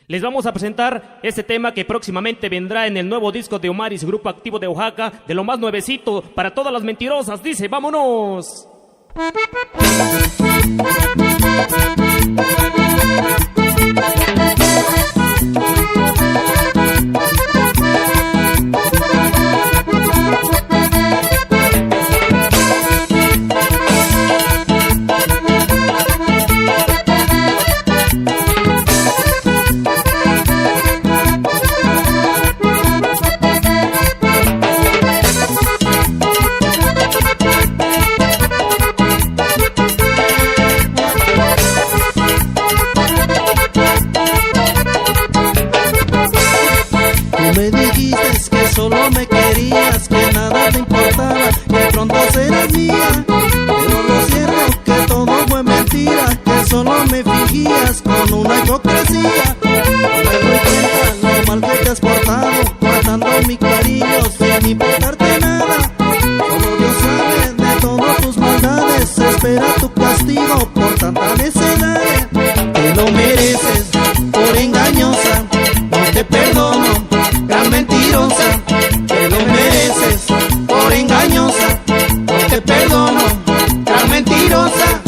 Les vamos a presentar este tema que próximamente vendrá en el nuevo disco de Omaris, Grupo Activo de Oaxaca, de lo más nuevecito para todas las mentirosas. Dice, vámonos. Me dijiste que solo me querías, que nada te importaba, que pronto serás mía. Pero lo cierto que todo fue mentira, que solo me fingías con una hipocresía. Me doy cuenta lo mal que te has portado, matando mi cariño sin importarte nada. Solo Dios sabe de todas tus maldades, espera tu castigo por tanta necedad. Te lo mereces por engañosa, no te perdono, gran mentirosa. Te lo mereces por engañosa, no te perdono, gran mentirosa.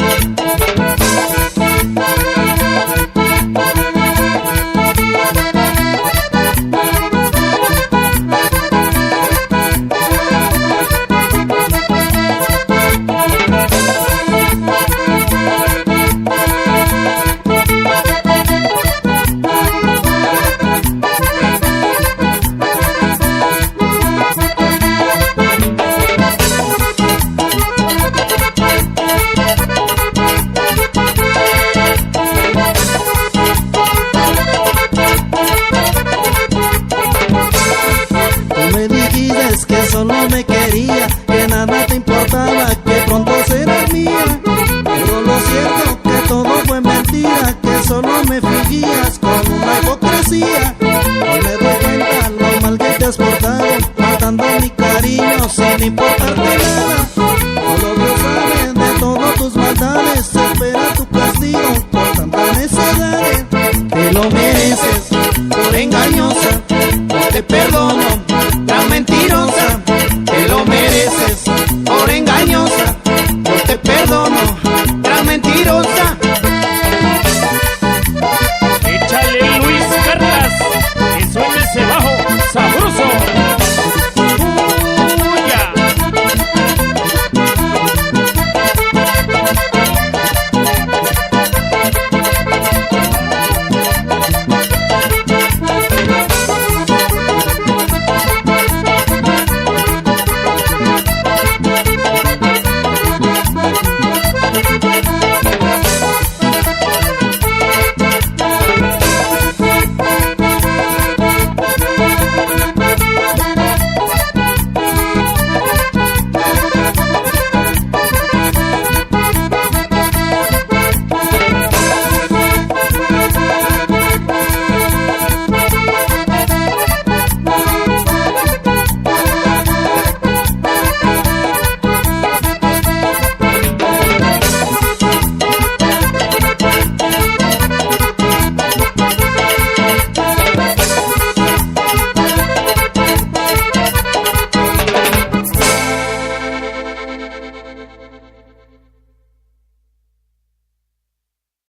Me dijiste que solo me quería, que nada te importaba, que pronto serás mía. Pero lo cierto que todo fue mentira, que solo me fingías con una hipocresía. Hoy me doy cuenta lo mal que te has portado, matando mi cariño sin importarte nada. Solo Dios sabe de todas tus maldades, espera tu castigo por tanta necedad. Te lo mereces por engañosa, no te perdono,